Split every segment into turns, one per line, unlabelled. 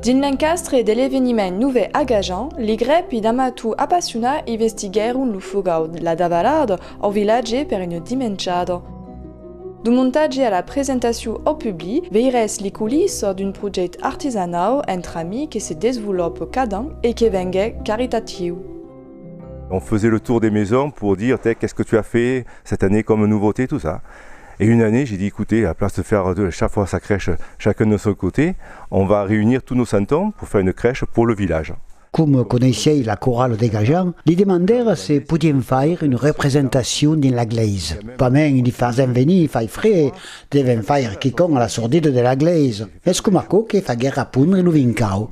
Din l'encastre dell'avvenimento nuove a Gajan, li grepi d'amatu appassiona investigarono l'ufogao la davarado au village per une dimenciado. Du montage à la présentation au public, veires les coulisses d'un projet artisanal entre amis qui se développe cada an et qui vengue caritatif.
On faisait le tour des maisons pour dire qu'est-ce que tu as fait cette année comme nouveauté, tout ça. Et une année, j'ai dit écoutez, à la place de faire chaque fois sa crèche chacun de son côté, on va réunir tous nos santons pour faire une crèche pour le village.
Comme connaissez la chorale des Gajan, li demandèrent si podien faire une représentation dans l'église. Pas même li faisaient venir, fai frais, deven faire quiconque à la sordide de l'église. Est-ce que Marco qui faguer répondre le vincao?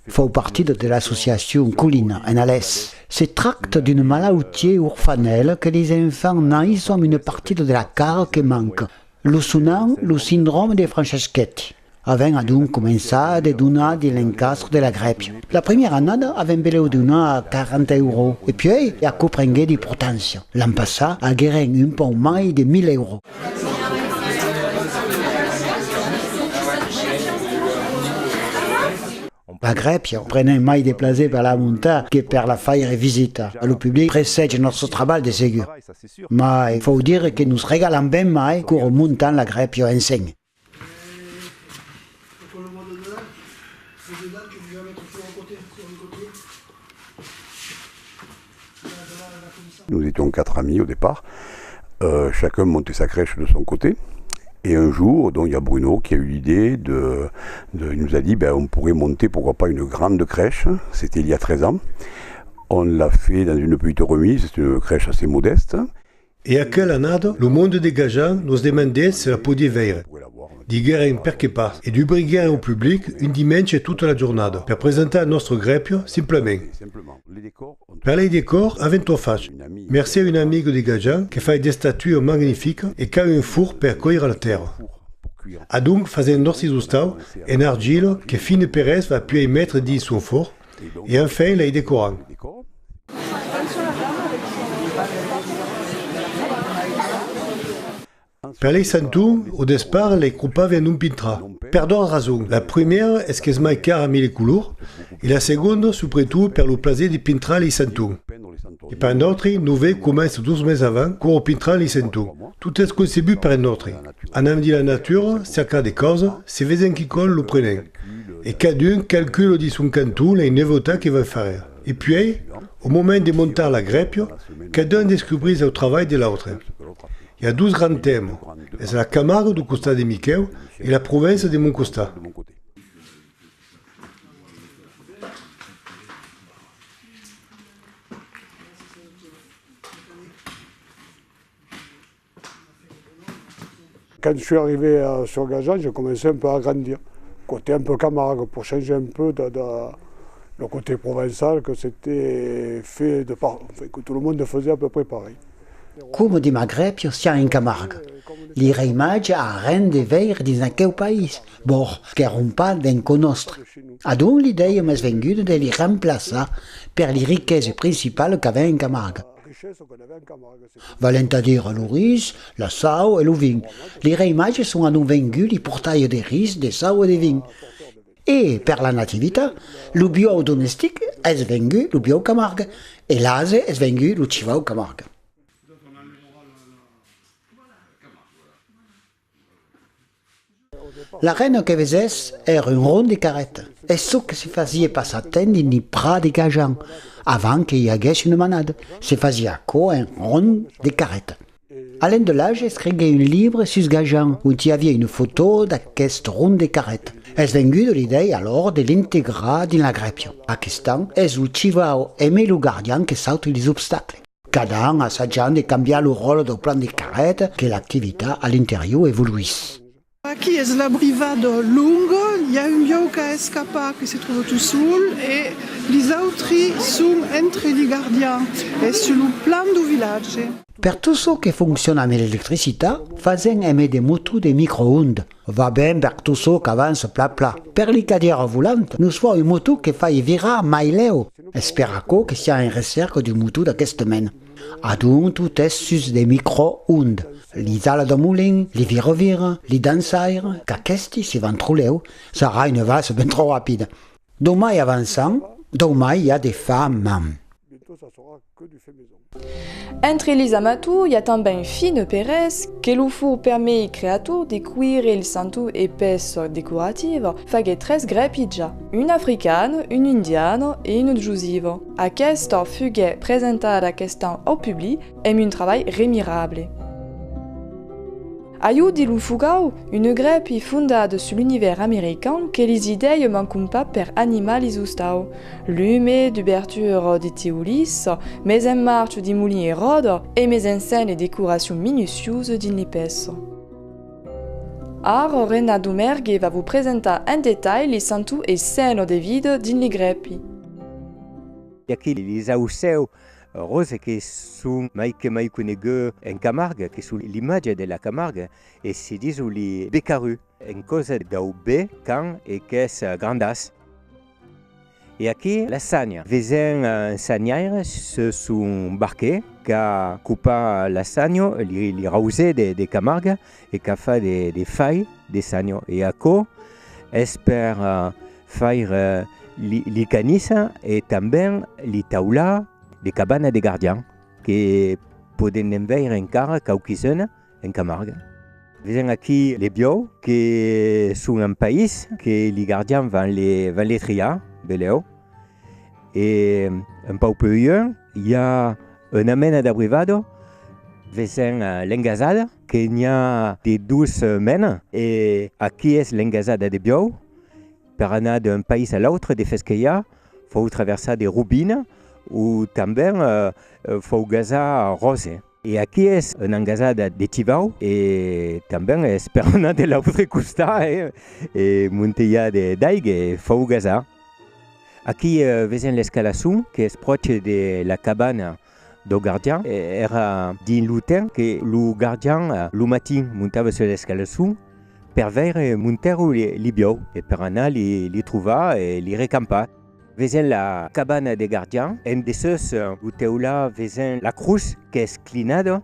Faut partie de l'association Colline en Alès. C'est tracte d'une maladie orphanelle que les enfants naissent comme une partie de la carte qui manque. Le sonant, le syndrome de Franceschetti. Avant donc commencé à donner de l'encastre de la grèpe. La première année avait belé donné à 40 €. Et puis, il a compris d'importance. L'an passé, a gagné un peu moins de 1 000 €. La grèpe prenait mai déplacé par la montée que par la faire visite. Le public précède notre travail de ségur. Mais il faut dire que nous régalons bien mai pour monter la grèpe enseigne.
Nous étions 4 amis au départ, chacun montait sa crèche de son côté. Et un jour, donc, il y a Bruno qui a eu l'idée il nous a dit on pourrait monter pourquoi pas une grande crèche, c'était il y a 13 ans. On l'a fait dans une petite remise, c'est une crèche assez modeste.
Et à quelle année, le monde des Gajan nous demandait si la pouvait veire. Digueren perché pas, et du briguer au public une dimanche toute la journée, pour présenter notre grèpio simplement. Per les décors, à Ventofage. Merci à une amie de Gajan qui fait des statues magnifiques et qui a un four pour cuire la terre. A donc fait un orsizustau en argile que Fine Pérez va puis y mettre dans son four, et enfin les décorants. Per les santons, au départ, les coupables en un pintra. Per deux raisons. La première est que es mai car a les couleurs, et la seconde, surtout, per le plaisir de pintra les santons. Et per un autre, nous commence 12 meses avant, pour pintra les santons. Tout est conçu per un autre. En âme de la nature, cerca des causes, se faisant quiconque le prenait. Et chacun calcule de son canton les nouveautés qu'il va faire. Et puis, au moment de monter la grèpe, chacun découvre le travail de l'autre. Il y a 12 grands thèmes. C'est la Camargue du Costa de Miquel et la province de mon Costa.
Quand je suis arrivé sur Gajan, j'ai commencé un peu à grandir. Côté un peu Camargue, pour changer un peu de le côté provençal, que c'était fait que tout le monde faisait à peu près pareil.
Comme dit Maghreb, sia en Camargue. Les reimages a rien de veire dans aquel pays. Bon, qu'eront pas d'en connaître. A donc l'idée m'est venue de les remplacer par les richesses principales qu'avait en Camargue. Valent à dire le riz, la sau et le vin. Les reimages sont à nous venus les portails de riz, de sau et de vin. Et per la nativité, le bio domestique est venu le bio Camargue. Et l'ase est venu le chivau Camargue. La reine que faisait era un rond de carrettes. Et ce que se faisait pas s'attendre ni pras de Gajan, avant qu'il y ait une manade. Se faisait quoi un rond de carrettes. À l'un de l'âge, écrivait un livre sur Gajan, où il y avait une photo d'aquest rond de carrettes. Est venu de l'idée alors de l'intégrer dans la grèpio. À question, est le chivao aimé le gardien qui saute les obstacles. Cada an assaggiant de cambiar le rôle du plan de carrettes que l'activité à l'intérieur évoluisse.
Ici est la brivade longue, il y a un bio qui a escapé, qui se trouve tout seul, et les autres sont entre les gardiens, et sur le plan du village.
Per tout ce qui fonctionne avec l'électricité, faisant aimer des motos de micro-ondes. Va bien per tout ce qui avance plat. Per les cadires volantes, nous avons une moto qui fait virer Maileo. Espérons que sia un recerque du moto d'aquesta semaine. Adunto tessus de micro-ondes. Li sala de moulin, li virevire, li dansaire, qu'aquesti, si van troleu, sera une valse ben trop rapide. Domai avançant, domai hi ha des femmes.
Bientôt, ça sera que du fait maison.
Entre eles amatu hi ha também Fine Pérez, que l'ufo permet i creatur de cuire il santu e peço decorative, faguet tres grepidja, un africano, un indiano e un giusivo. Aquesta fuguet presentada questant au public em un travail remirable. Aiu di l'ufugau, une grepi fundada sur l'univers américain que les idées mancun pas per animalis ustau. Lume d'ouverture de teulis, mais en marche di moulin et rode, et mais en scène et décoration minutieuse din l'épès. Ar Renato Merghe va vous présenter en détail les santu et scènes de vide din les grepi.
Aqui les ausseu rose che su mai conegue en Camargue, che su l'image de la Camargue, e si disu li becaru, en cosa dau be, can e qu'es grandas. E aquí la sagna. Vesen un sagnaire se sun barquet, qu'a coupa la sagno, li rause de Camargue, e qu'a fa de failles de sagno. E aco, esper faire li canissa, e também li taula, de cabana de gardiens que poden enveir encara cauquisena en Camargue. Vesen aquí les bio que sont un país que les gardiens van les triar, beleu. Et un peu plus loin, il y a un amena d'abrivado, vesen l'engazada, que n'y a de 12 mena. Et aquí est l'engazada de bio. Per anar d'un país à l'autre, de fes que hi ha, faut traverser des roubines, ou também faut gaza rose. E aqui é uma engazada de tivau e também é esperona de la outra costa e monteia de daig faut gaza. Aqui vesen l'escalação que é proche de la cabana do guardião era din lutem que o guardião lo matin montava sur l'escalação per veure monteiro li bio e per anar li trovar e li recampar. Vesen la cabana de gardiens, en de ceux où teula vesen la cruz que es clinado,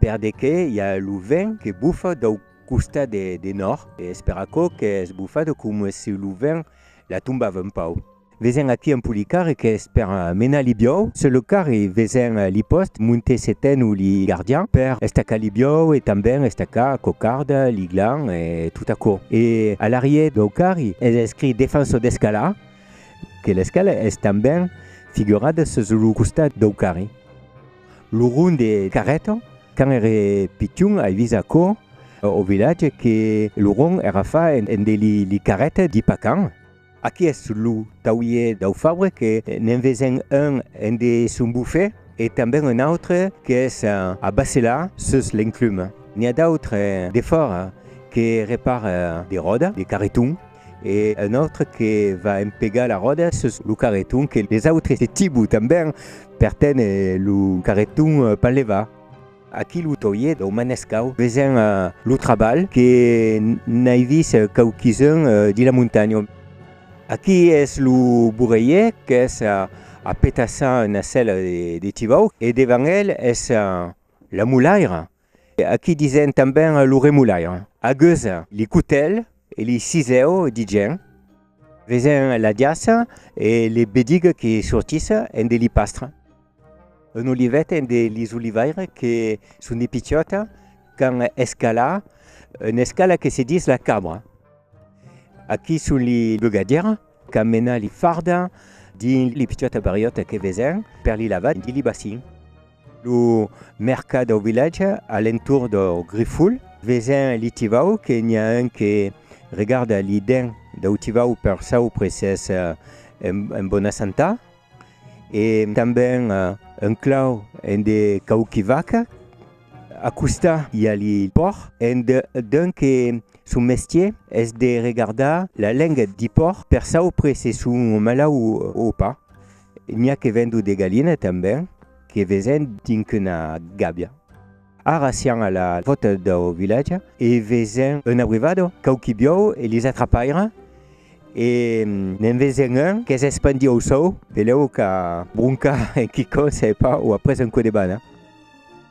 per de que hi ha le vent que bufa do costa de nord, e esperaco que es bufado com si le vent la tombava un pau. Vesen aquí un pulicar que es per mena li bio, se le car e vesen li post, monte seten ou li gardien, per estaca li bio e também estaca cocarda, li glan e tout a co. E à l'arrière do car es escrit defenso d'escala, que l'escala est também figurada sur le costat do carri. Le rond de carreto, quand era pitjun a visaco au village que le rond era fa en de li carreta di pacan. Aquí est le tauier d'au fabre que n'en vesen un en de son buffet et também un autre que est à Basela sur l'enclume. N'hi a d'autres d'efforts que réparent des rodes, des carretons, et un autre qui va impegar la roda sur le carreton, que les autres tibou também pertenen le carreton panleva. Aquí le toyer do manescau vesen le travail que n'ai vist cauquison de la montagne. Aquí est le bourreiller qui est à pétassan une selle de tivau et devant elle est la moulaire. Aquí disaient também le remoulaire. A gueuse, les coutelles et les ciseaux d'hygiène. Vesen la diassa et les bédigues qui sortissent en de l'ipastre. Un olivet en de les olivaires qui sont des pitiotes quand escala, une escala qui se dit la cabra. Aquí sont les begadières, quand mena les farda, din les pitiotes bariotes qui vesen, per li lava, di li bassin. Le mercat au village, à l'entour de Grifoul, vesen li tivau, qu'il y a un qui regarde l'idée d'Autivau per sau preces en bona santa et também un clau en de cauquivaca. A costa il y a les porcs en d'un que son métier est de regarder la langue du porc per sau preces son malau ou pas. Il n'y a que vendu de galines também que vesen dincuna gabia. Aracian à la vote du village et vesen un abrivado cauquibio et les attrapaire E n'en vezen un che si espandi au sau, veleu ca brunca en kiko, sai pas, ou après un coup de bana.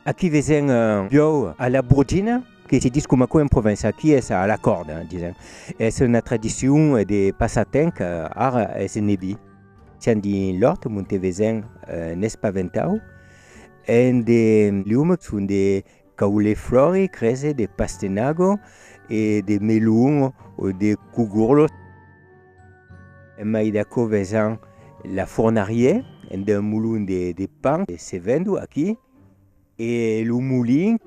Aquí vezen bio a la bourgina, que se diz como en province, aquí es a la corda, dizem. Es una tradición de passatemps que ara es nebi. Sian di l'hort, monte vezen n'espaventau, en de liume sunt de cauliflori, crece de pastenago e de melun o de cugurlo. Mai dako vezan la fornarie, en de moulin de pan, se vendo aquí. Et le moulin,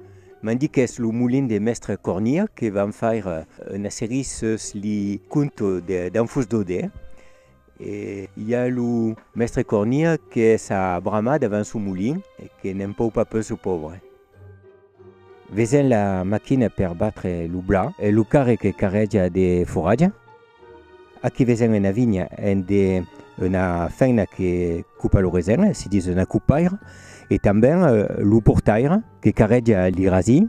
m'en dit que c'est le moulin de Mestre Cornier qui va faire une série sur les contes d'enfants d'Odé. Et il y a le Mestre Cornier qui est à Brama devant son moulin et qui n'aime pas peu ce pauvre. Vezin la machine pour battre le blanc et le carré qui carrega des fourrages. Aquí vezin una vigna et una feina qui coupe le raisin, si dit una coupaire. Et també le portaire que carrega li rasi,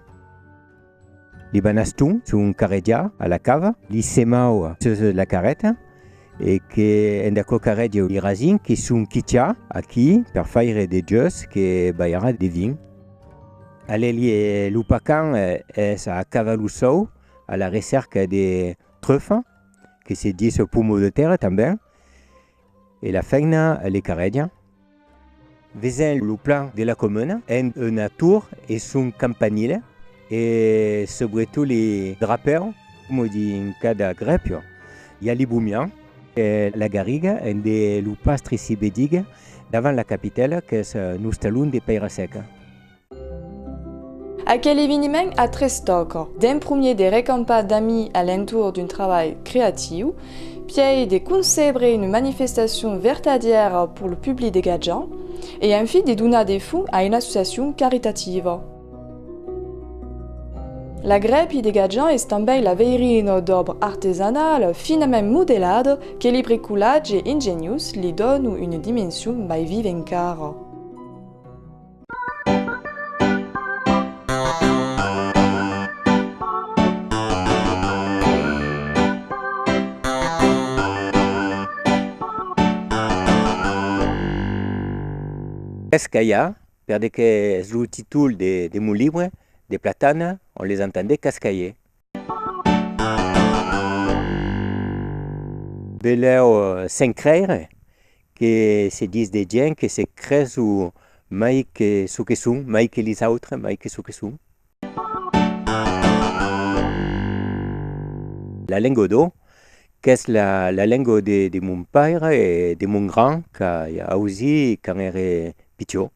li banastun sun carregia a la cava, li semau sur la carreta et que endako carrega li rasi que sun kitja aquí per faire des jeux que baiara de vin. Allez le pacan es a cavalusou à la recerca de truffes que se dit pomo de terre també et la feina les carrega. Vezin le plan de la commune en una tour et son campanile et surtout les drapeurs, comme dit en cas de grepio. Il y a les boumians et la garriga en de le pastre sibédigue devant la capitale que est Nustalun de Peira Seca.
Aquel événement a tres tocs. D'un premier des récompenses d'amis à l'entour d'un travail créatif, puis de concebrer une manifestation vertadière pour le public des Gadjans, et enfin de donner des fonds à une association caritative. La grepi des Gadjans est també la veirino d'obres artesanales finement modellades que les bricolages ingénieux lui donnent une dimension mai vive encara.
Cascaya, parce que c'est le titre de mon livre, de Platane, on les entendait cascailler. Beleu s'encreire, que se disent des gens que se créent ou mai que ce que sont, mai que les autres, mai que ce que sont. La langue d'eau, c'est la langue de mon père et de mon grand, qui a aussi quand il était Pichot.